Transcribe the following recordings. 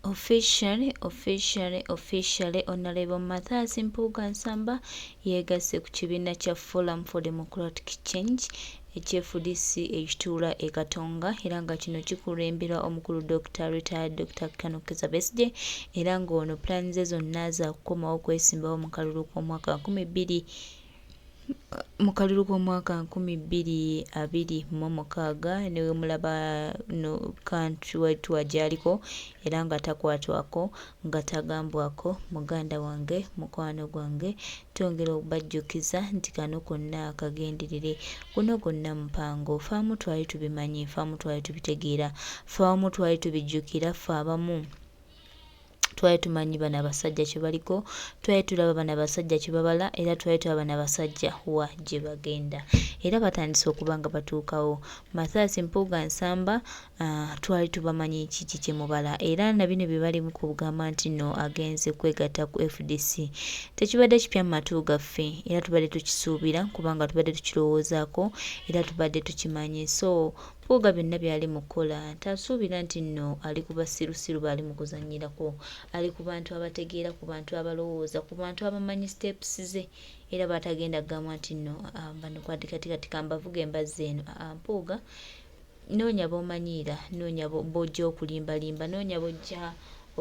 Officially, Honorable Mathias Mpuga yegasse ku kibiina kya Forum for Democratic Change FDC ekituula e Katonga era nga kino kikulembera omukulu Retired Dr. Kanokiza Basigye era ng'ono plan ze zonna za kukomawo kwesimbawo mu kalulu k'omwaka 2026 niwe mulaba no country wetu wajaliko era nga takwatwako nga tagambwako muganda wange mukwano gwange tongera okubajjukiza nti kano konna akagenderere kuno gonna mpango faamu twali tubimanyi faamu twali tubitegeera faamu twali tubijjukira faabamu twali tumanyi bana basajja kye baliko twali tulaba bana basajja kye babala era twali tulaba bana basajja wa gye bagenda era batandise okubanga batuukawo Mathias Mpuga twali tubamanyi kiki kye mubala era na bino bye bali mu kugamba nti no agenze kwegatta ku FDC tekibadde kipya mu matu gaffe era tubadde tukisuubira kubanga tubadde tukirowoozaako era tubadde tukimanyi so Mpuga byonna byali mukola tasuubira nti nno ali ku basirusiru bali mu kuzannyirako ali ku bantu abategeera ku bantu abalowooza ku bantu abamanyi steps ze era batagenda kugamba nti nno bano kati kambavuga embazzi eno Mpuga noonya b'omanyiira noonya b'ojja okulimbalimba noonya b'ojja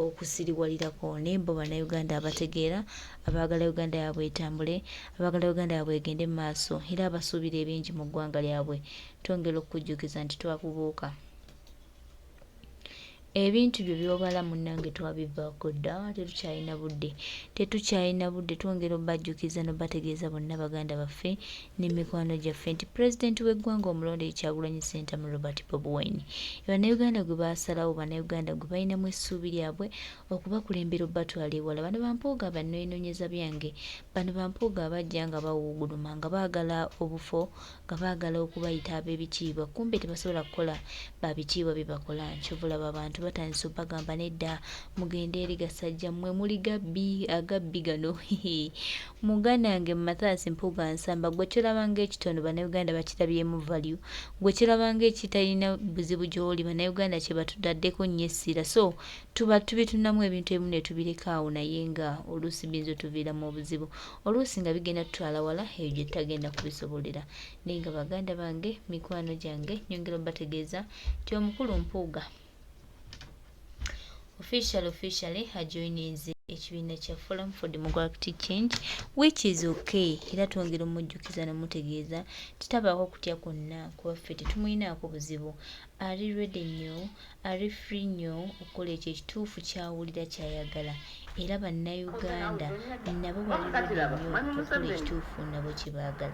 okusiriwalirako nembo bannayuganda abategeera abaagala Uganda yaabwe etambule abaagala Uganda yaabwe egende mu maaso era abasuubira ebingi mu ggwanga lyabwe twongera okukujjukiza nti twakubuuka ebintu byo byobala munnange twabivaako dda tetukyalina budde twongera obbajjukiza n'obbategeeza bonna baganda baffe n'emikwano gyaffe nti pulezidenti w'eggwanga omulonde Kyagulanyi Ssentamu Robert Bob Wine bannayuganda gwe baasalawo bannayuganda gwe balinamu essuubi lyabwe okubakulembera obbatwala ewala bano Bampuuga bannoonyeza byange bano Bampuuga abajja nga bawuuguluma nga baagala obufo nga baagala okubayita ab'ebitiibwa kumbe tebasobola kukola babitiibwa bye bakola nkyovulaba abantu batandise obbagamba nedda mugende eri gasajja mmwe muli agabbi gano muganange Mathias Mpuga gwe kirabanga ekitono bannayuganda bakirabyemu value gwe kirabanga ekitalina buzibu gy'oli bannayuganda kye batutaddeko nnyo essira so tuba tubitunamu ebintu ebimu ne tubireka awo naye nga oluusi biyinza otuviiramu obuzibu oluusi nga bigenda tutwala wala eyo gye tutagenda kubisobolera naye nga baganda bange mikwano gyange nyongera obbategeeza nti omukulu Mpuga officially ajoininze ekibiina kya Forum for Democratic Change which is okay era twongera omujjukiza n'omutegeeza tutabaako kutya kwonna kubaffe tetumulinaako buzibu ali ready nnyo ali free nnyo okukola ekyo ekituufu kyawulira kyayagala era bannayuganda nabo bali ready nnyo okukola ekituufu nabo kye baagala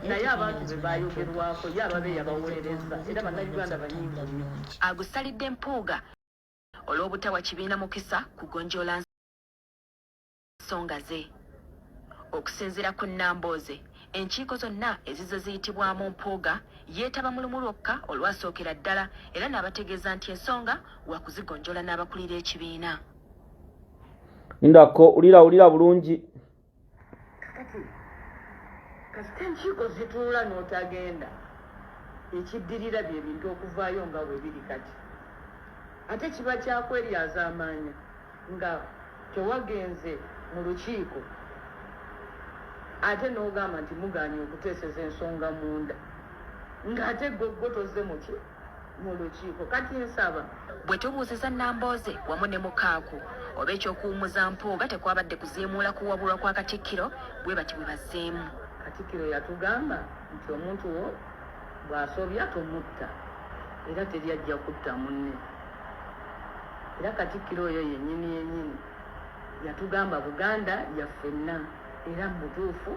agusalidde Mpuuga olw'obutawa kibiina mukisa kugonjoola nsonga ze okusinziira ku nnambooze enkiiko zonna ezizo ziyitibwamu Mpuuga yeetaba mulumu lwokka olwasookera ddala era n'abategeeza nti ensonga wakuzigonjoola n'abakulira ekibiina ndako ulira bulungi kasita enkiiko zituula n'otagenda ekiddirira bye bintu okuvaayo nga bwe biri kati ate kiba kyakweryaza amaanya nga tewagenze mu lukiiko ate n'ogamba nti muganye okuteeseza ensonga munda ng'ate ggotoze mu lukiiko kati nsaba bwe tubuuziza nnambooze wamu ne mukaaku oba ekyokuwummuza Mpuuga tekwabadde kuziimuula kuwabulwa kwa Katikkiro bwe bati bwe bazzeemu Katikkiro yatugamba nti omuntu wo bw'asobya tomutta era teryajja kutta munne era Katikkiro oyo yennyini yatugamba Buganda yaffenna era mu butuufu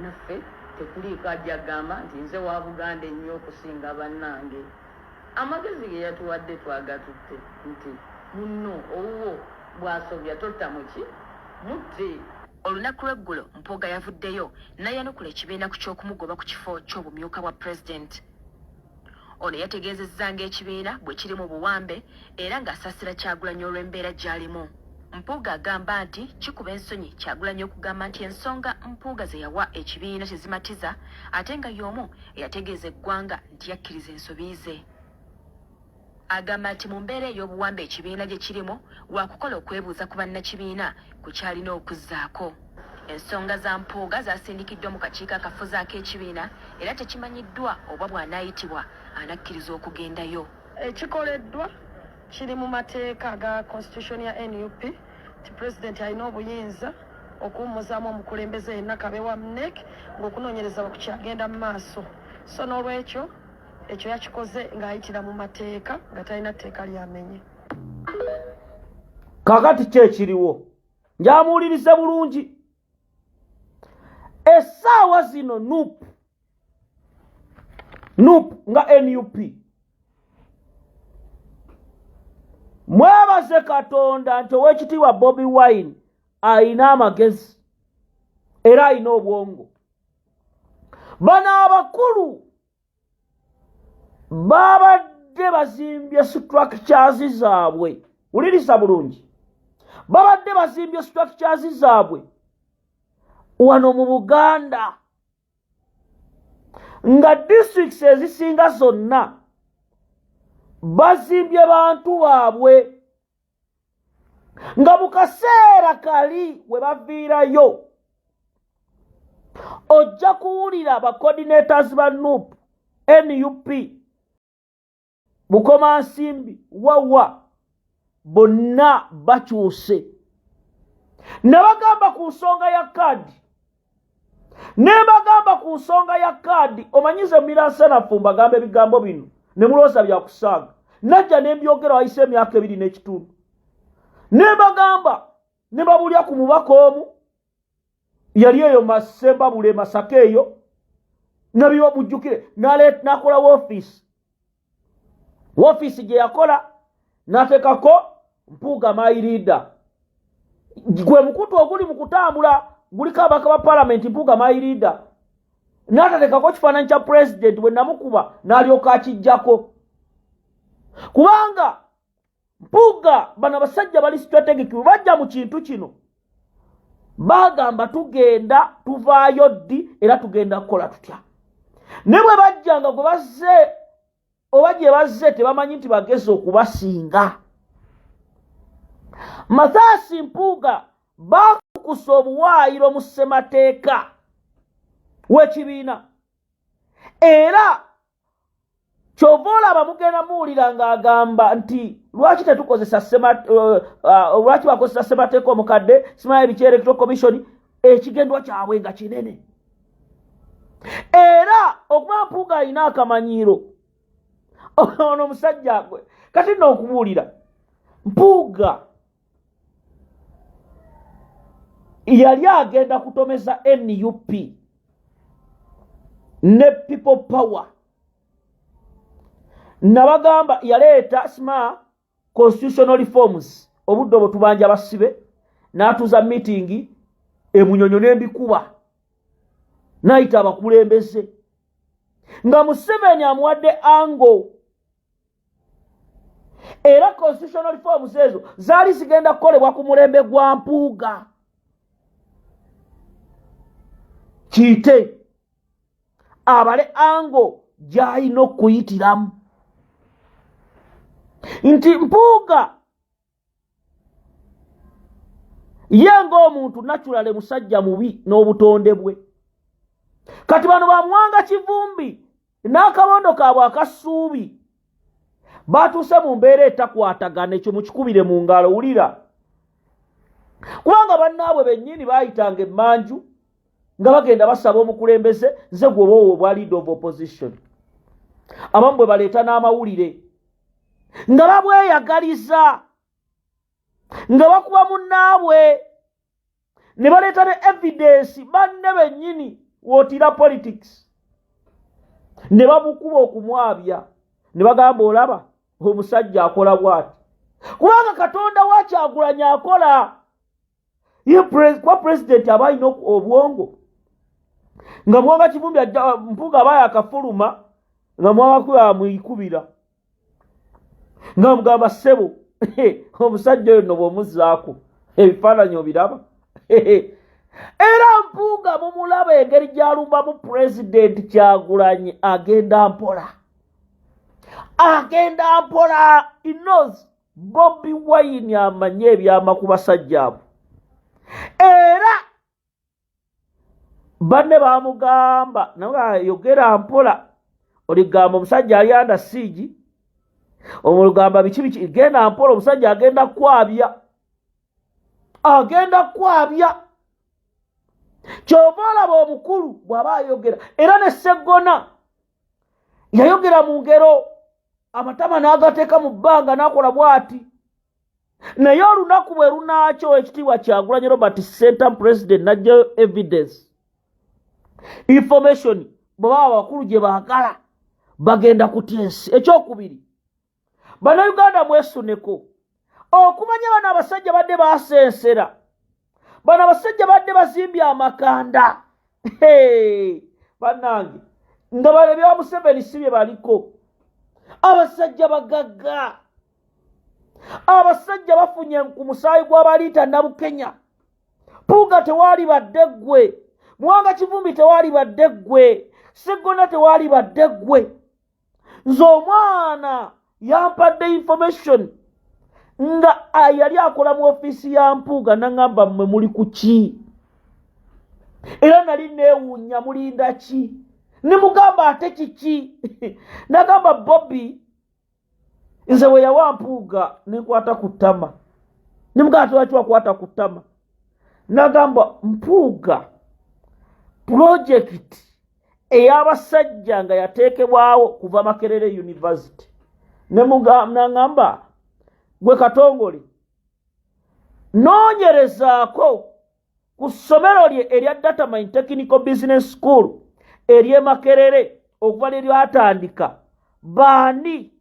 naffe tekuliiko ajja gamba nti nze wa Buganda ennyo okusinga bannange amagezi ge yatuwadde twagatutte nti munno owuwo bw'asobya totta muki mutte olunaku lw'eggulo Mpuuga yavuddeyo n'ayanukula ekibiina ku ky'okumugoba ku kifo ky'obumyuka bwa pulezidenti ono yategeezezza ng'ekibiina bwe kiri mu buwambe era ng'asaasira Kyagulanyi olw'embeera gy'alimu Mpuuga agamba nti kikuba ensonyi Kyagulanyi okugamba nti ensonga Mpuuga ze yawa ekibiina tezimatiza ate nga y'omu eyategeeza eggwanga nti yakkiriza ensobi ze agamba nti mu mbeera ey'obuwambe ekibiina gye kirimo waakukola okwebuuza ku bannakibiina ku kyalina okuzzaako. Ensonga za Mpuga zasindikiddwa mu kakiiko akafuzi ak'ekibiina era tekimanyiddwa oba bw'anaayitibwa anakkiriza okugendayo. Ekikoleddwa kiri mu mateeka ga constitution ya NUP ti president alina obuyinza okuwummuzaamu omukulembeze yenna kabe wa MNEC ng'okunoonyereza bwekukyagenda mu maaso. So n'olwekyo ekyo yakikoze ng'ayitira mu mateeka nga talina tteeka lyamenye. Kakati kyekiriwo njamuwulirize bulungi. Essaawa zino NUP nga NUP mwebaze Katonda nti Oweekitiibwa Bobi Wine ayina amagezi era ayina obwongo. Bano abakulu babadde bazimbye structures zaabwe. Wuliriza bulungi. Babadde bazimbye structures zaabwe wano mu Buganda nga districts ezisinga zonna bazimbye bantu baabwe nga mu kaseera kali we baviirayo ojja kuwulira abacoordinators ba NUP Bukomansimbi wawa bonna bakyuse ne bagamba ku nsonga ya kaadi omanyize Miransanafu mbagamba ebigambo bino ne mulooza bya kusaaga najja ne mbyogera wayise emyaka 2.5 ne bagamba ne babulya ku mubaka omu yali eyo Masemba bule Masaka eyo nabiwo bujjukire nakola office gye yakola natekako Mpuga Mayirida gwe mukutu oguli mu kutambula guliko abaka ba parliament Mpuga Mayirida n'atatekako kifaananyi kya president bwe namukuba n'alyoka akijjako kubanga Mpuga bano abasajja bali strategic bajja mu kintu kino bagamba tugenda tuvaayo ddi era tugenda kukola tutya ne bwe bajjanga gwe bazze oba gye bazze tebamanyi nti bageze okubasinga. Mathaasi Mpuga bakukusa obuwaayiro mu ssemateeka w'ekibiina era kyova olaba mugenda muwulira ng'agamba nti lwaki tetukozesa lwaki bakozesa ssemateeka omukadde simanyi biki electoral commission ekigendwa kyabwe nga kinene era okuba Mpuga alina akamanyiiro ono omusajja gwe kati nno okubuulira Mpuga yali agenda kutomeza NUP ne people power nabagamba yaleeta sima constitutional reforms obudde obwo tubanja basibe n'atuza meeting emunyonyo n'embikuba n'ayita abakulembeze nga Museveni amuwadde ango era constitutional reforms ezo zaali zigenda kukolebwa ku mulembe gwa Mpuga kiyite abale ango gy'alina okuyitiramu nti Mpuga ye ng'omuntu naturale musajja mubi n'obutonde bwe kati bano bamuwanga kivumbi n'akabondo kaabwe akasuubi batuuse mu mbeera etakwatagana ekyo mukikubire mu ngalo wulira kubanga bannaabwe bennyini baayitanga emmanju nga bagenda basaba omukulembeze nze gwe oba bwa leader of opposition abamu bwe baleeta n'amawulire nga babweyagaliza nga bakuba munnaabwe ne baleeta ne evidence banne bennyini wootira politics ne bamukuba okumwabya ne bagamba olaba omusajja akola bw'ati kubanga Katonda wa Kyagulanyi akola ye kwa president aba alina obwongo nga mwanga kivumbi Mpuga aba yakafuluma nga mwanga amuyikubira nga mugamba ssebo omusajja oyo nno bw'omuzzaako ebifaananyi obiraba era Mpuga mumulaba engeri gy'alumbamu president Kyagulanyi agenda mpola agenda mpola. He knows Bobi Wine amanye ebyama ku basajja abo. Era banne bamugamba nawe yogera mpola oligamba omusajja ali anda siege omulugamba biki genda mpola omusajja agenda kwabya kyovala bomukulu bwaba ayogera era ne Sseggona yayogera mu ngero amatama n'agateeka mu bbanga n'akola bw'ati naye olunaku bwe lunaakyo ekitiibwa Kyagulanyi Robert Center President najja evidence information bw'aba abakulu gye baagala bagenda kutya ensi. Ekyokubiri bannayuganda mwesuneko okumanya bano abasajja badde baasensera, bano abasajja badde bazimbye amakanda bannange nga balebya Museveni si bye baliko. Abasajja bagagga, abasajja bafunye ku musaayi gw'abaliita Nabukenya. Mpuga tewaali badde ggwe, Mwanga Kivumbi tewaali badde ggwe, Sseggona tewaali badde ggwe. Nze omwana yampadde information nga yali akola mu ofiisi ya Mpuga n'angamba mmwe muli ku ki? Era nali neewuunya mulinda ki? Ne mugamba ate kiki? Nagamba Bobby nze we yawa Mpuga nenkwata ku ttama. Ne mugamba lwaki wakwata ku ttama? Nagamba Mpuga project ey'abasajja nga yateekebwawo kuva Makerere University. Ne nangamba gwe Katongole noonyerezaako ku ssomero lye erya Data Mine Technical Business School ery'e Makerere okuva lye lyatandika baani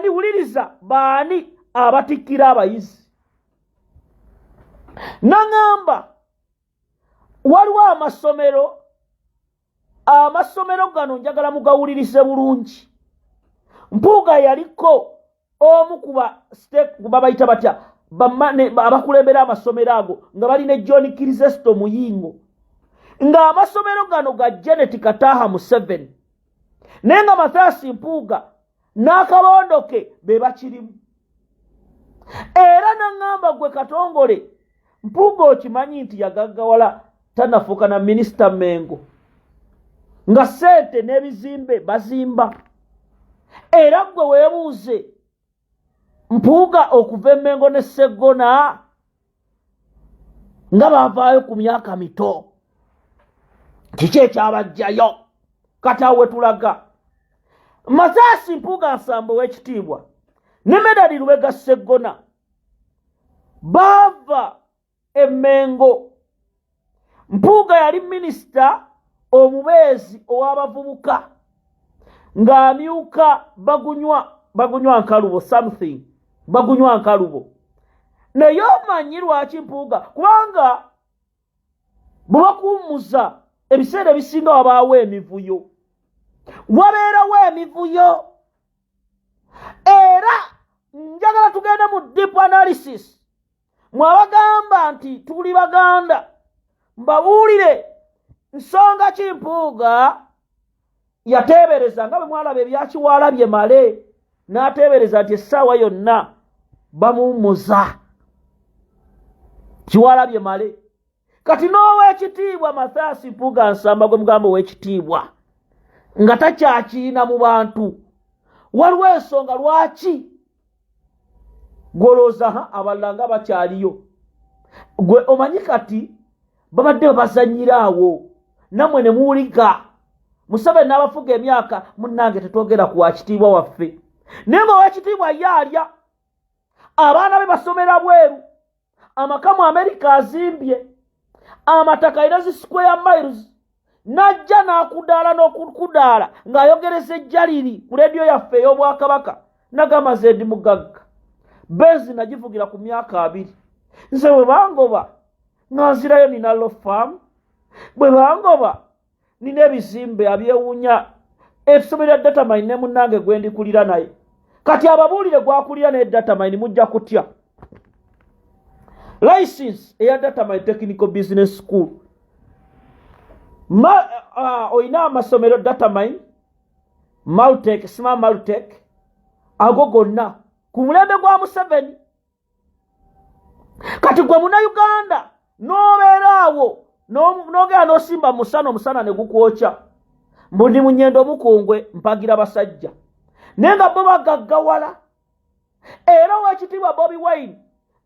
wuliriza baani abatikkira abayizi. Nangamba waliwo amasomero gano njagala mugawulirize bulungi. Mpuga yaliko omu kuba bayita batya abakulembera amasomero ago nga balina John Kirizesto Muyingo, nga amasomero gano ga Janet Kataha Museveni naye nga Mathias Mpuga n'akabondoke be bakirimu. Era nangamba gwe Katongole Mpuga okimanyi nti yagaggawala tanafuuka na Minisita Mengo nga ssente n'ebizimbe bazimba. Era gwe weebuuze Mpuga okuva e Mengo ne Sseggona nga baavaayo ku myaka mito, kiki ekyabajjayo? Kati awe tulaga Mathias Mpuga Nsamba ow'ekitiibwa ne Medali Lubega Sseggona baava e Mengo. Mpuga yali minisita omubeezi ow'abavubuka ng'amyuka bagunywa nkalubo something bagunywa nkalubo. Naye omanyi lwaki Mpuga? Kubanga bwe bakuwummuza ebiseera ebisinga wabaawo emivuyo, wabeerawo emivuyo. Era njagala tugende mu deep analysis. Mwabagamba nti tuli Baganda, mbabuulire nsonga ki Mpuga yateebereza nga bwe mwalaba ebyakiwalabye male n'ateebereza nti essaawa yonna bamuwummuza kiwalabye male. Kati n'ow'ekitiibwa Mathias Mpuga Nsamba gwe mugamba ow'ekitiibwa nga takyakiina mu bantu, waliwo ensonga lwaki golooza abalala nga bakyaliyo. Gwe omanyi kati babadde bazanyira awo nammwe ne muwulika Museveni n'abafuga emyaka munnange tetwogera ku wakitiibwa waffe. Naye nga ow'ekitiibwa ye alya, abaana be basomera bweru, amaka mu Amerika azimbye, amataka alina zi square miles, n'ajja n'akudaala n'okudaala ng'ayogereza ejjaliri ku leediyo yaffe ey'Obwakabaka nagamaze ndi mugagga. Benzi nagivugira ku myaka 2. Nze bwe bangoba n'azirayo nina law farm, bwe bangoba nina ebizimbe abyewuunya essomero lya Data Mine ne munnange gwe ndikulira naye. Kati ababuulire gwakulira ne Data Mine mujja kutya. License eya Data Mine Technical Business School oyina amasomero Data Mine Maltec, Smart Maltec, ago gonna ku mulembe gwa Museveni. Kati gwe muna Uganda n'obeeraawo n'ogera n'osimba musana ne gukwoca mbundi munyendo mukungwe mpagira basajja naye nga bo bagaggawala. Era Oweekitiibwa Bobi Wine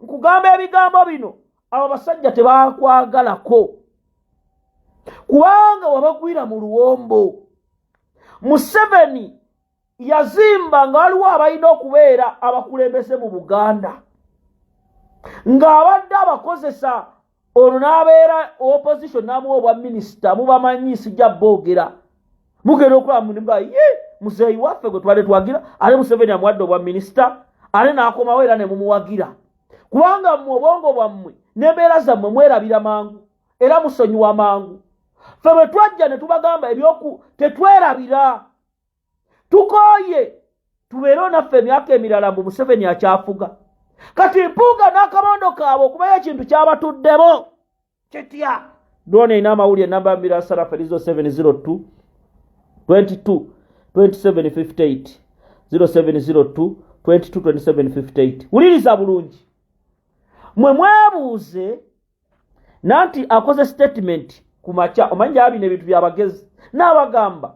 nkugamba ebigambo bino abo basajja tebakwagalako kubanga wabagwira mu luwombo. Museveni yazimba nga waliwo abalina okubeera abakulembeze mu Buganda ng'abadde abakozesa ono n'abeera opposition n'amuwa obwa minisita mubamanyi sijja boogera mugenda okulaba munimuga ye muzeeyi waffe gwe twali twagira ate Museveni amuwadde obwa minisita ate n'akomawo era ne mumuwagira kubanga mu obwongo bwammwe n'embeera zammwe mwerabira mangu era musonyiwa mangu. Ffe bwe twajja ne tubagamba tetwerabira tukooye tubeerewo naffe emyaka emirala mbu Museveni akyafuga. Kati Mpuga n'akabondo kaabwe okubayo ekintu kyabatuddemo kitya. Dwona ina amawulire namba mbira saraferizo 702 22 2758 0702 22 2758. Wuliriza bulungi. Mwe mwebuuze nanti akoze statement ku macha omanja abine ebintu by'abagezi n'abagamba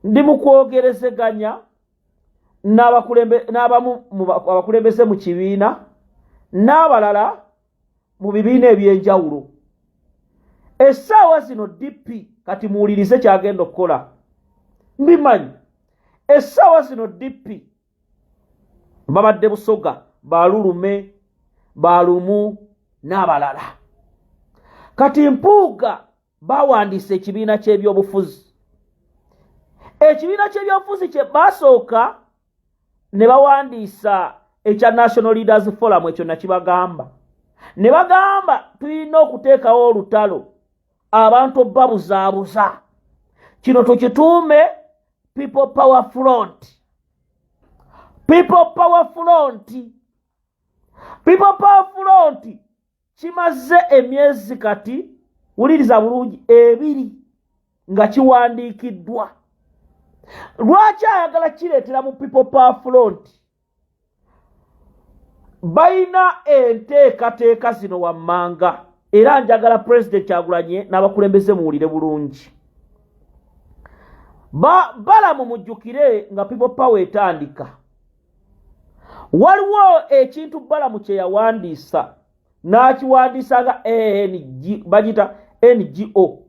ndi mu kwogerezeganya n'abakulembeze mu kibiina n'abalala mu bibiina eby'enjawulo. Essaawa zino DP kati muwulirize kyagenda okukola mbimanyi. Essaawa zino DP babadde Busoga, Balulume, Balumu n'abalala. Kati Mpuga bawandiise ekibiina ky'ebyobufuzi. Ekibiina ky'ebyobufuzi kye basooka ne bawandiisa ekya National Leaders Forum ekyo nakibagamba. Ne bagamba tulina okuteekawo olutalo abantu babuzaabuza. Kino tukituume People Power Front. People Power Front. People Power Front kimaze emyezi kati wuliriza bulungi 2 nga kiwandiikiddwa. Lwaki ayagala kireetera mu People Power Front? Bayina enteekateeka zino wammanga era njagala President Kyagulanyi n'abakulembeze muwulire bulungi. Balamu mujjukire nga People Power etandika. Waliwo ekintu Balamu kye yawandiisa n'akiwandiisa nga bagita NGO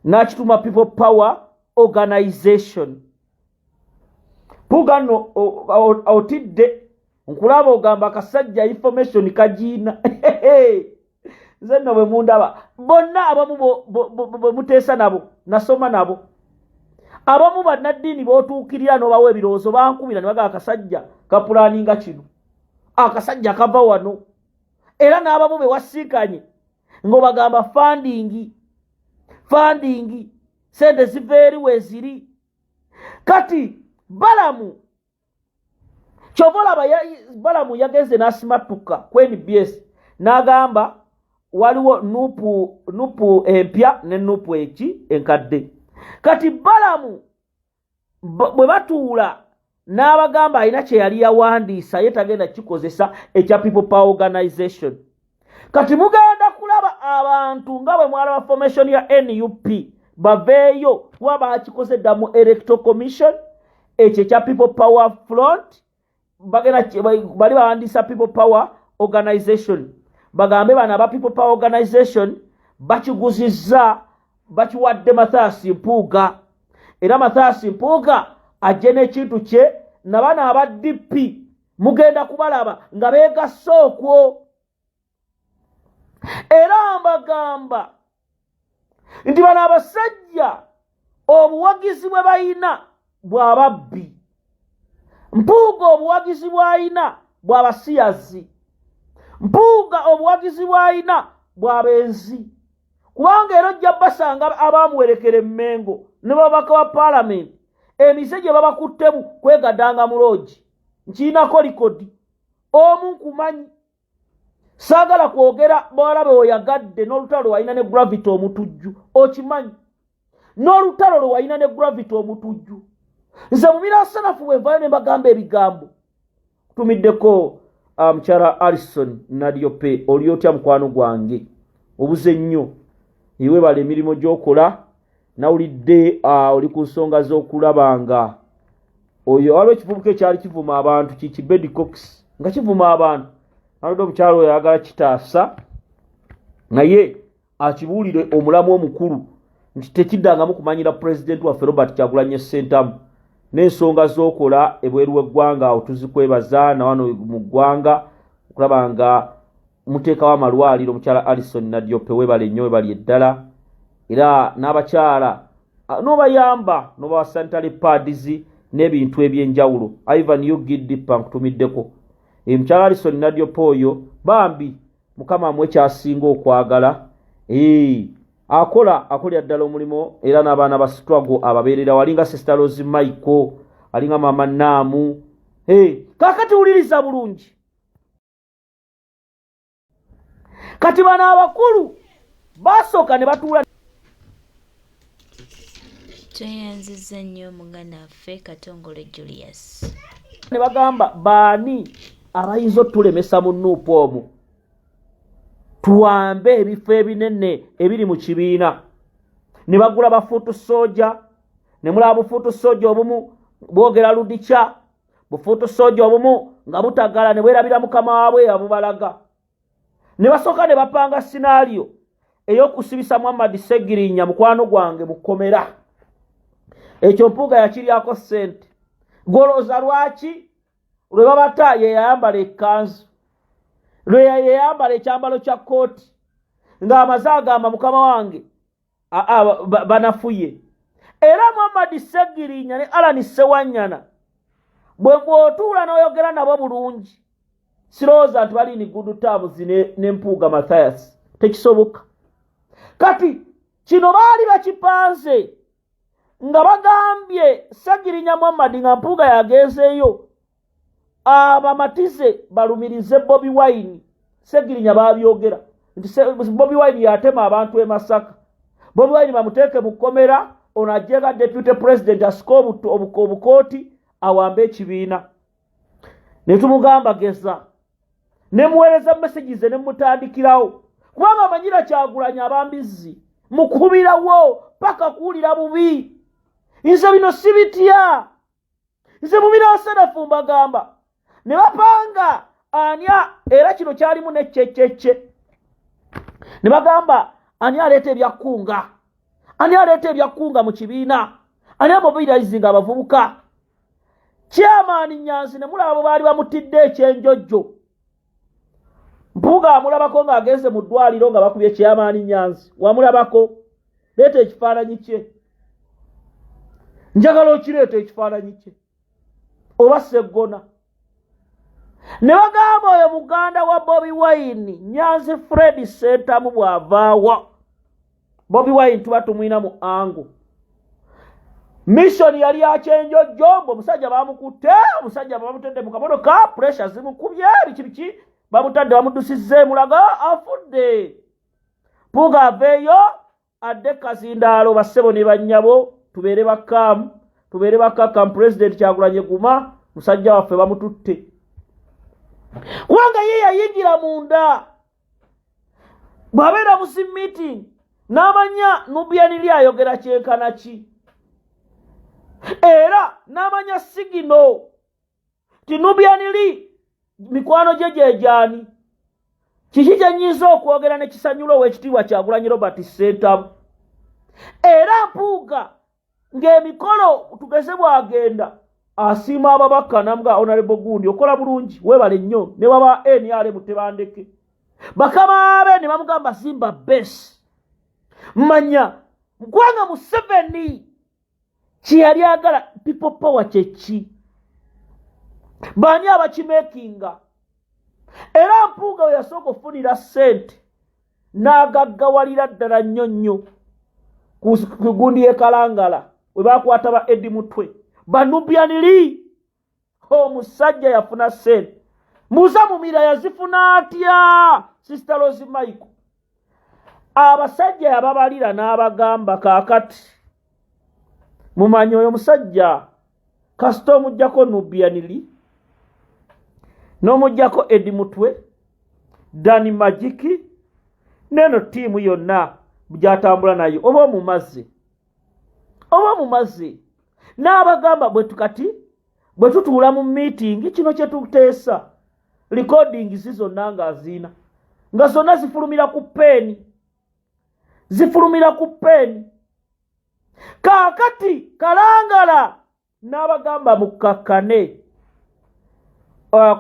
n'akituma People Power Organization. Mpuga no otidde nkulaba ogamba kasajja information kajiina. Nze nno bwe mundaba bonna abamu bwe muteesa nabo nasoma nabo abamu bannaddiini bootuukirira n'obawa ebirowoozo bankubira ne bagamba akasajja kapulaaninga kino akasajja kava wano era n'abamu be wasiikanye ng'obagamba funding sente ziva eri weeziri. Kati Balamu kyova olaba Balamu yagenze n'asimatuka ku NBS n'agamba waliwo NUP empya ne NUP enkadde. Kati Balamu bwe batuula n'abagamba alina kye yali yawandiisa ye tagenda kikozesa ekya People Power Organization. Kati mugenda kulaba abantu nga bwe mwalaba formation ya NUP baveeyo kuba bakikoze dda mu Electoral Commission ekyo ekya People Power Front bali bawandiisa People Power Organization. Bagambe bano aba People Power Organization bakiguzizza bakiwadde Mathias Mpuga era Mathias Mpuga ajje n'ekintu kye nabana aba DP mugenda kubalaba nga beegasse okwo. Era mbagamba nti bano abasajja obuwagizi bwe bayina bw'ababbi. Mpuga obuwagizi bw'ayina bw'abasiyazi. Mpuga obuwagizi bw'ayina bw'abenzi. Kubanga era ojja basanga abamuwerekera emmengo ne babaka wa Parliament emize gye babakuttemu kwegaddanga mu loogi nkiinako likodi omu nkumanyi. Saagala kwogera bwalabe oyagadde n'olutalo walina ne gravity omutujju okimanyi. n'olutalo lwe walina ne gravity omutujju. Nze mubira asanafu bwe nvayo ne mbagamba ebigambo. Tumiddeko mukyala Alison Nadiope oli otya mukwano gwange obuze nnyo iwe bale emirimu gy'okola nawulidde oli ku nsonga z'okulabanga oyo waliwo ekivubuka ekyali kivuma abantu kibedi cox nga kivuma abantu aludde omukyalo oyo ayagala kitaasa naye akibuulire omulamu omukulu nti tekiddangamu kumanyira pulezidenti waffe Robert Kyagulanyi Ssentamu n'ensonga z'okola ebweru w'eggwanga awo tuzikwebaza na wano mu ggwanga okulaba nga muteekawo amalwaliro omukyala Alison Nadiope webale nnyo webali eddala era n'abakyala n'obayamba n'obawa sanitary pads n'ebintu eby'enjawulo. Ivan Yugiddipa nkutumiddeko mukyala Alison Nadiope oyo bambi mukama amwe kyasinga okwagala akolera ddala omulimo era n'abaana ba struggle ababeerera walinga Sister Rose Michael alinga mama Naamu kakati wuliriza bulungi kati bano abakulu basooka ne batuula tweyanziza nnyo muganda waffe Katongole Julius ne bagamba baani abayinza otulemesa mu NUP omwo tuwambe ebifo ebinene ebiri mu kibiina ne bagula bafuutu soja ne mulaba bufuutu soja obumu bwogera ludikya bufuutu soja obumu nga butagala ne bwerabira mukama waabwe abubalaga ne basooka ne bapanga sinaalio ey'okusibisa Muhammad Segirinya mukwano gwange mukomera ekyo Mpuga yakiryako ssente golooza lwaki lwe babata ye yayambala ekkanzu lwe yayambala ekyambalo kya kooti ng'amaze agamba mukama wange banafuye era Muhammad Segirinya ne Alani Sewanyana bwe bw'otuula n'oyogera nabo bulungi sirowooza nti bali ni good terms ne Mpuga Mathias tekisoboka kati kino baali bakipanze nga bagambye Segirinya Muhammad nga Mpuga yagenzeeyo abamatize balumirize Bobi Wine Segirinya babyogera nti Bobi Wine yatema abantu e Masaka Bobi Wine bamuteeke mu kkomera ono ajjega deputy president asika obukooti awambe ekibiina ne tumugamba geza ne muweereza messages ne mutandikirawo kubanga amanyira Kyagulanyi abambizi mukubirawo paka kuwulira bubi nze bino sibitya nze mubira asanafu mbagamba ne bapanga anya era kino kyalimu nekyekyekke ne bagamba ani aleeta ebyakkunga mu kibiina ani amobilizinga abavubuka Chairman Nyanzi ne mulabo baali bamutidde ekyenjojjo Mpuga amulabako ng'agenze mu ddwaliro nga bakubye Chairman Nyanzi wamulabako leeta ekifaananyi kye njagala okireeta ekifaananyi kye oba Seggona ne bagamba oyo muganda wa Bobi Wine Nyanzi Fred Ssentamu bw'avaawa Bobi Wine tuba tumwina mu ango mission yali akyenjojjo omusajja bamukutte omusajja bamutedde mu kamotoka pressure zimukubye biki bamutadde bamudusizze mulaga afudde Mpuga aveeyo adde Kazindaalo bassebo ne bannyabo tubeere bakaamu tubeere bakaka president Kyagulanyi guma musajja waffe bamututte kubanga ye yayingira munda bw'abeera mu meeting n'amanya Nubianili ayogera kyenkana ki era n'amanya sigino ti Nubianili mikwano gye gyejani kiki kyenyiza okwogera ne kisanyula ow'ekitiibwa Kyagulanyi Robert Ssentamu era Mpuga ng'emikolo tugeze bwagenda asiima ababaka namuga Honorable Gundi okola bulungi webale nnyo ne waba NRM Tebandeke bakamabe ne bamugamba Simba base manya mkwanga mu 7 kiyali agala people power kyeki bani abakimekinga era Mpuga we yasooka ofunira ssente n'agaggawalira ddala nnyo ku Gundi y'ekalangala we bakwata ba Edi Mutwe Banubianili omusajja yafuna ssente Musa Mumira yazifuna atya Sister Rose Michael abasajja yababalira n'abagamba kaakati mumanyi oyo musajja kasita omujjako Nubianili n'omujjako Edi Mutwe Dani Magiki neno tiimu yonna gyatambula nayo oba mumaze n'abagamba bwe tutuula mu meeting kino kye tuteesa recording zonna nga azina nga zonna zifulumira ku peeni kaakati Kalangala n'abagamba mukakkane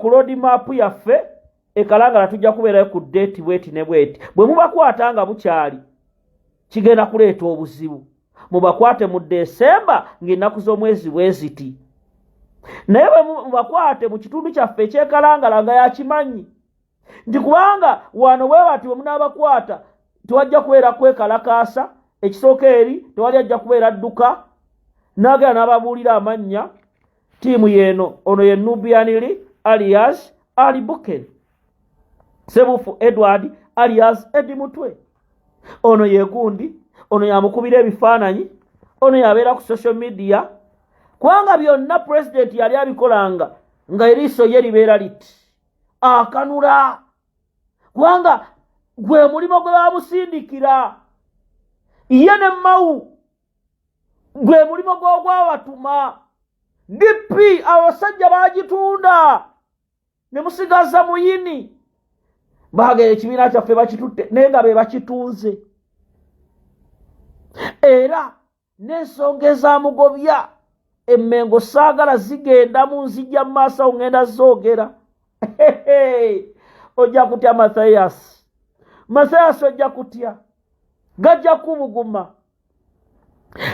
ku road map yaffe Kalangala tujja kubeerayo ku date bweti ne bweti bwe mubakwata nga bukyali kigenda kuleeta obuzibu mubakwate mu Desemba ng'ennaku z'omwezi bweziti naye bwe mubakwate mu kitundu kyaffe ekyekalangala nga yakimanyi nti kubanga wano bwe bati bwe munaabakwata tewajja kubeera kwekalakaasa ekisooka eri tewali ajja kubeera dduka n'agenda n'ababuulira amannya tiimu yeeno ono ye Nubianili alias Ali Buken Sebufu Edward alias Edi Mutwe ono ye gundi ono yamukubira ebifaananyi ono yabeera ku social media kubanga byonna president yali abikolanga nga eriiso ye libeera liti akanula kubanga gwe mulimo gwe bamusindikira ye ne Mawu gwe mulimo gw'ogwawatuma DP abasajja baagitunda ne musigaza muyini baagera ekibiina kyaffe bakitutte naye nga be bakitunze era n'ensonga ezamugobya emmengo saagala zigenda mu nzijja mu maaso awo ngenda zoogera ojja kutya Mathias ojja kutya gajja kubuguma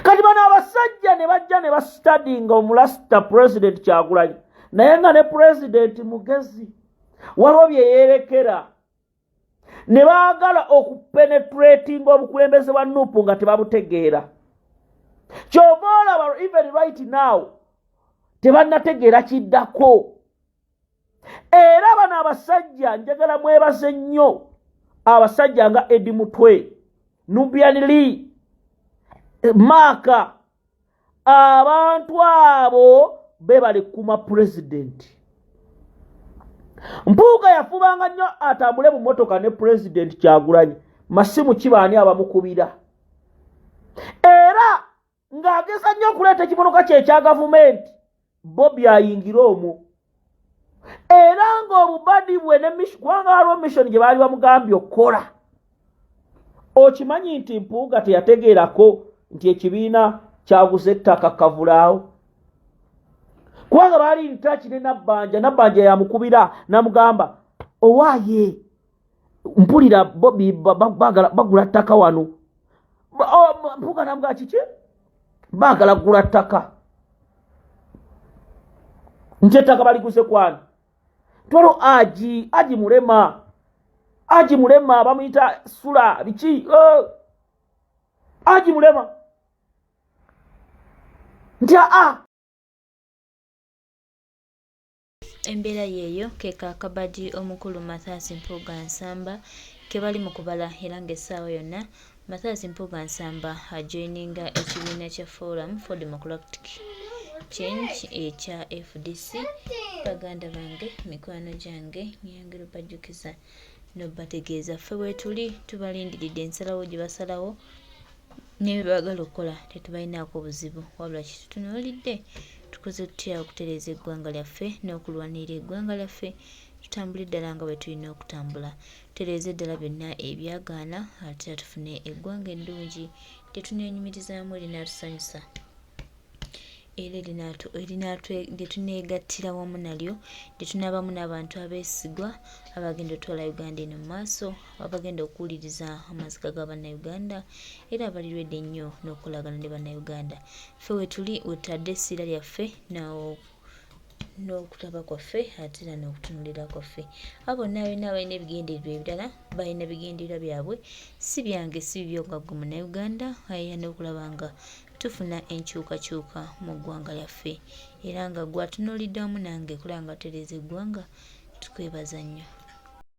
kati bano abasajja ne bajja ne bastudinga omulasita president Kyagulanyi naye nga ne president mugezi waliwo bye yeerekera ne baagala okupenetratinga obukulembeze bwa NUP nga tebabutegeera kyova olaba even right now tebannategeera kiddako era bano abasajja njagala mwebaze nnyo abasajja nga Edi Mutwe Nubianili Maaka abantu abo bebale kuma president Mpuga yafubanga nnyo atambule mu motoka ne president Kyagulanyi masimu kibaani abamukubira era ng'ageza nnyo okuleeta ekimotoka kye ekya gavumenti Bobi ayingira omwo era ng'obubadi bwe ne kubanga waliwo mission gye baali bamugambye okukola okimanyi nti Mpuga teyategeerako nti ekibiina kyaguze ettaka kavulaawo kubanga baali ntaki ne nabbanja yamukubira namugamba owaaye mpulira Bobi bagula ttaka wano Mpuga namugamba kiki baagala kugula ttaka nti ettaka baliguze kwani twalo aji mulema bamuyita sula biki aji mulema nti embeera yeeyo keka akabadi omukulu Mathias Mpuga Nsamba kebali mu kubala era ng'essaawa yonna Mathias Mpuga Nsamba ajoininga ekibiina kya Forum for Democratic Change ekya FDC baganda bange mikwano gyange nyongera bajjukiza n'obategeeza ffe bwetuli tubalindiridde ensalawo gye basalawo ne bagala okukola tetubalinaako buzibu wabula kitutunuulidde tukoze tutya okutereeza eggwanga lyaffe n'okulwanirira eggwanga lyaffe tutambule ddala nga bwe tulina okutambula tutereeze ddala byonna ebyagaana ate tufune eggwanga eddungi tetuneenyumirizaamu erinatusanyusa era lyetuneegattira wamu nalyo lyetunaabamu n'abantu abeesigwa abagenda otwala Uganda eno mu maaso abagenda okuwuliriza amaziga ga bannayuganda era abalirwedde ennyo n'okukolagana ne bannayuganda ffe wetuli wetadde essira lyaffe n'okulaba kwaffe ate era n'okutunulira kwaffe abo bonna balina ebigendererwa ebirala balina bigendererwa byabwe si byange si byogaggo munnayuganda aya n'okulaba nga tufuna enkyukakyuka mu ggwanga lyaffe era nga gwatunuulidde wamu nange kulaba nga tutereeza eggwanga tukwebaza nnyo